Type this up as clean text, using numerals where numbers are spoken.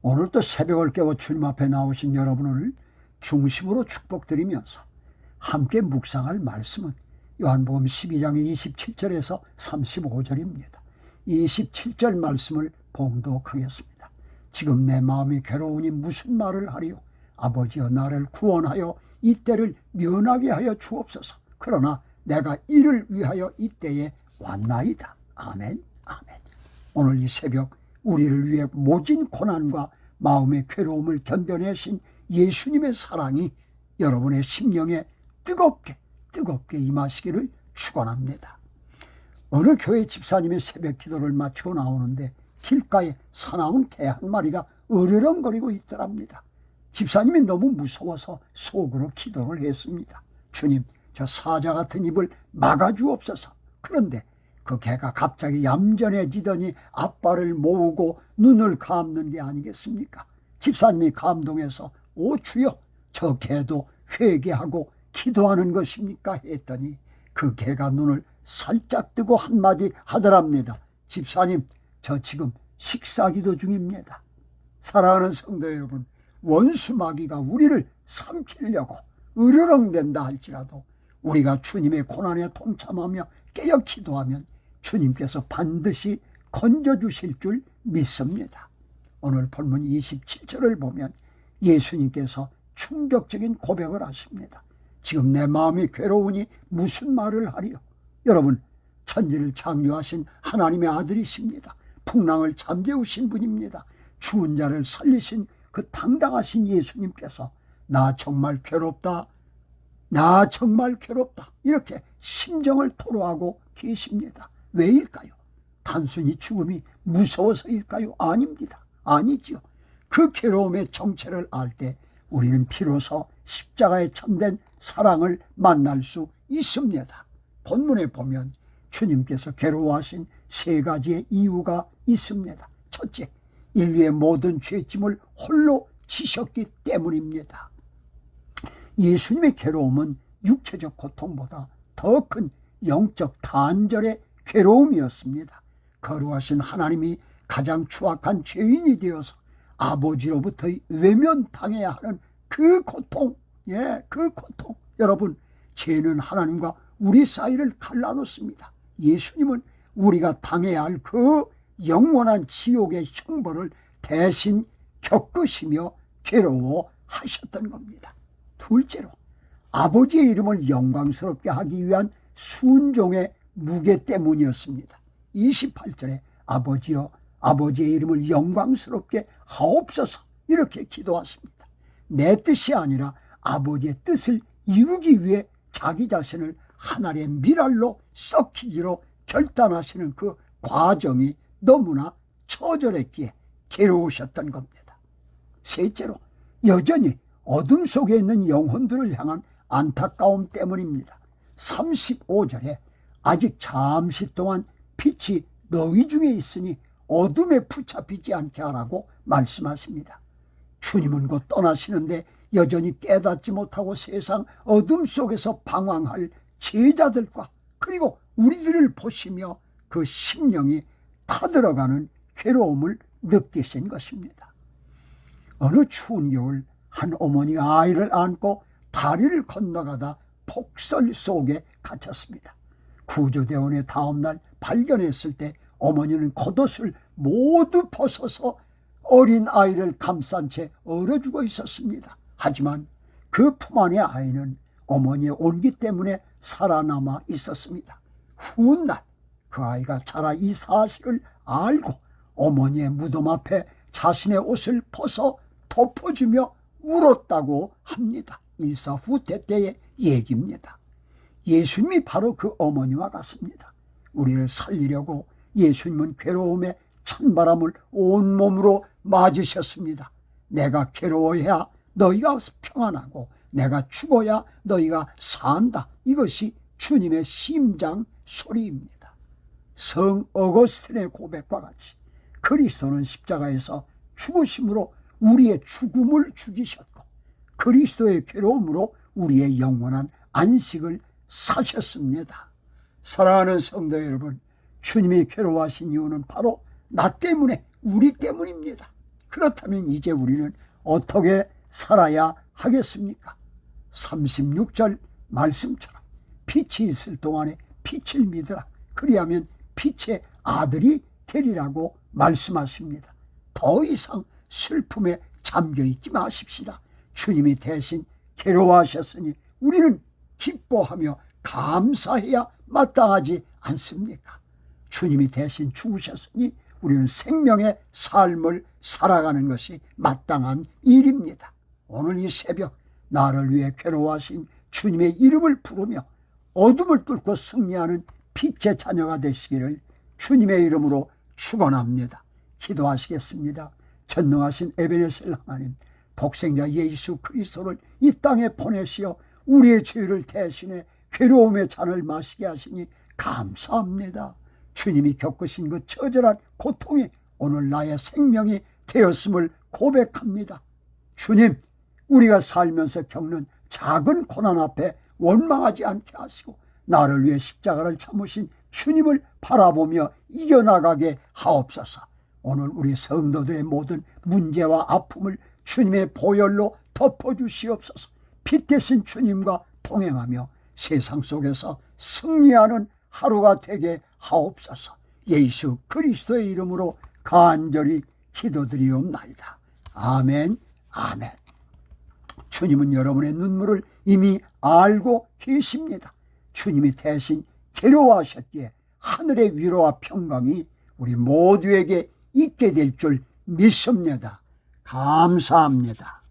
오늘도 새벽을 깨워 주님 앞에 나오신 여러분을 중심으로 축복드리면서 함께 묵상할 말씀은 요한복음 12장 27절에서 35절입니다. 27절 말씀을 봉독하겠습니다. 지금 내 마음이 괴로우니 무슨 말을 하리요? 아버지여 나를 구원하여 이때를 면하게 하여 주옵소서. 그러나 내가 이를 위하여 이때에 왔나이다. 아멘, 아멘. 오늘 이 새벽 우리를 위해 모진 고난과 마음의 괴로움을 견뎌내신 예수님의 사랑이 여러분의 심령에 뜨겁게 임하시기를 축원합니다. 어느 교회 집사님의 새벽 기도를 마치고 나오는데 길가에 사나운 개 한 마리가 으르렁거리고 있더랍니다. 집사님이 너무 무서워서 속으로 기도를 했습니다. 주님, 저 사자 같은 입을 막아주옵소서. 그런데 그 개가 갑자기 얌전해지더니 앞발을 모으고 눈을 감는 게 아니겠습니까? 집사님이 감동해서 오 주여, 저 개도 회개하고 기도하는 것입니까? 했더니 그 개가 눈을 살짝 뜨고 한마디 하더랍니다. 집사님, 저 지금 식사기도 중입니다. 사랑하는 성도 여러분, 원수 마귀가 우리를 삼키려고 으르렁댄다 할지라도 우리가 주님의 고난에 동참하며 깨어 기도하면 주님께서 반드시 건져주실 줄 믿습니다. 오늘 본문 27절을 보면 예수님께서 충격적인 고백을 하십니다. 지금 내 마음이 괴로우니 무슨 말을 하리요? 여러분, 천지를 창조하신 하나님의 아들이십니다. 풍랑을 잠재우신 분입니다. 죽은 자를 살리신 그 당당하신 예수님께서 나 정말 괴롭다, 나 정말 괴롭다, 이렇게 심정을 토로하고 계십니다. 왜일까요? 단순히 죽음이 무서워서일까요? 아닙니다. 아니지요. 그 괴로움의 정체를 알 때 우리는 비로소 십자가에 참된 사랑을 만날 수 있습니다. 본문에 보면 주님께서 괴로워하신 세 가지의 이유가 있습니다. 첫째, 인류의 모든 죄짐을 홀로 지셨기 때문입니다. 예수님의 괴로움은 육체적 고통보다 더 큰 영적 단절의 괴로움이었습니다. 거룩하신 하나님이 가장 추악한 죄인이 되어서 아버지로부터 외면당해야 하는 그 고통, 그 고통. 여러분, 죄는 하나님과 우리 사이를 갈라놓습니다. 예수님은 우리가 당해야 할 그 영원한 지옥의 형벌을 대신 겪으시며 괴로워하셨던 겁니다. 둘째로, 아버지의 이름을 영광스럽게 하기 위한 순종의 무게 때문이었습니다. 28절에 아버지여, 아버지의 이름을 영광스럽게 하옵소서, 이렇게 기도하십니다. 내 뜻이 아니라 아버지의 뜻을 이루기 위해 자기 자신을 하늘의 밀알로 썩히기로 결단하시는 그 과정이 너무나 처절했기에 괴로우셨던 겁니다. 셋째로, 여전히 어둠 속에 있는 영혼들을 향한 안타까움 때문입니다. 35절에 아직 잠시 동안 빛이 너희 중에 있으니 어둠에 붙잡히지 않게 하라고 말씀하십니다. 주님은 곧 떠나시는데 여전히 깨닫지 못하고 세상 어둠 속에서 방황할 제자들과 그리고 우리들을 보시며 그 심령이 타들어가는 괴로움을 느끼신 것입니다. 어느 추운 겨울 한 어머니가 아이를 안고 다리를 건너가다 폭설 속에 갇혔습니다. 구조대원의 다음날 발견했을 때 어머니는 겉옷을 모두 벗어서 어린 아이를 감싼 채 얼어 죽어 있었습니다. 하지만 그 품 안의 아이는 어머니의 온기 때문에 살아남아 있었습니다. 훗날 그 아이가 자라 이 사실을 알고 어머니의 무덤 앞에 자신의 옷을 벗어 덮어주며 울었다고 합니다. 일사후퇴 때의 얘기입니다. 예수님이 바로 그 어머니와 같습니다. 우리를 살리려고 예수님은 괴로움의 찬바람을 온몸으로 맞으셨습니다. 내가 괴로워야 너희가 평안하고 내가 죽어야 너희가 산다. 이것이 주님의 심장 소리입니다. 성 어거스틴의 고백과 같이 그리스도는 십자가에서 죽으심으로 우리의 죽음을 죽이셨고 그리스도의 괴로움으로 우리의 영원한 안식을 사셨습니다. 사랑하는 성도 여러분, 주님이 괴로워하신 이유는 바로 나 때문에, 우리 때문입니다. 그렇다면 이제 우리는 어떻게 살아야 하겠습니까? 36절 말씀처럼 빛이 있을 동안에 빛을 믿으라. 그리하면 빛의 아들이 되리라고 말씀하십니다. 더 이상 슬픔에 잠겨있지 마십시다. 주님이 대신 괴로워하셨으니 우리는 기뻐하며 감사해야 마땅하지 않습니까? 주님이 대신 죽으셨으니 우리는 생명의 삶을 살아가는 것이 마땅한 일입니다. 오늘 이 새벽 나를 위해 괴로워하신 주님의 이름을 부르며 어둠을 뚫고 승리하는 빛의 자녀가 되시기를 주님의 이름으로 축원합니다. 기도하시겠습니다. 전능하신 에베네셀 하나님, 독생자 예수 그리스도를 이 땅에 보내시어 우리의 죄를 대신해 괴로움의 잔을 마시게 하시니 감사합니다. 주님이 겪으신 그 처절한 고통이 오늘 나의 생명이 되었음을 고백합니다. 주님, 우리가 살면서 겪는 작은 고난 앞에 원망하지 않게 하시고 나를 위해 십자가를 참으신 주님을 바라보며 이겨나가게 하옵소서. 오늘 우리 성도들의 모든 문제와 아픔을 주님의 보혈로 덮어주시옵소서. 빛 대신 주님과 동행하며 세상 속에서 승리하는 하루가 되게 하옵소서. 예수 그리스도의 이름으로 간절히 기도드리옵나이다. 아멘, 아멘. 주님은 여러분의 눈물을 이미 알고 계십니다. 주님이 대신 괴로워하셨기에 하늘의 위로와 평강이 우리 모두에게 있게 될 줄 믿습니다. 감사합니다.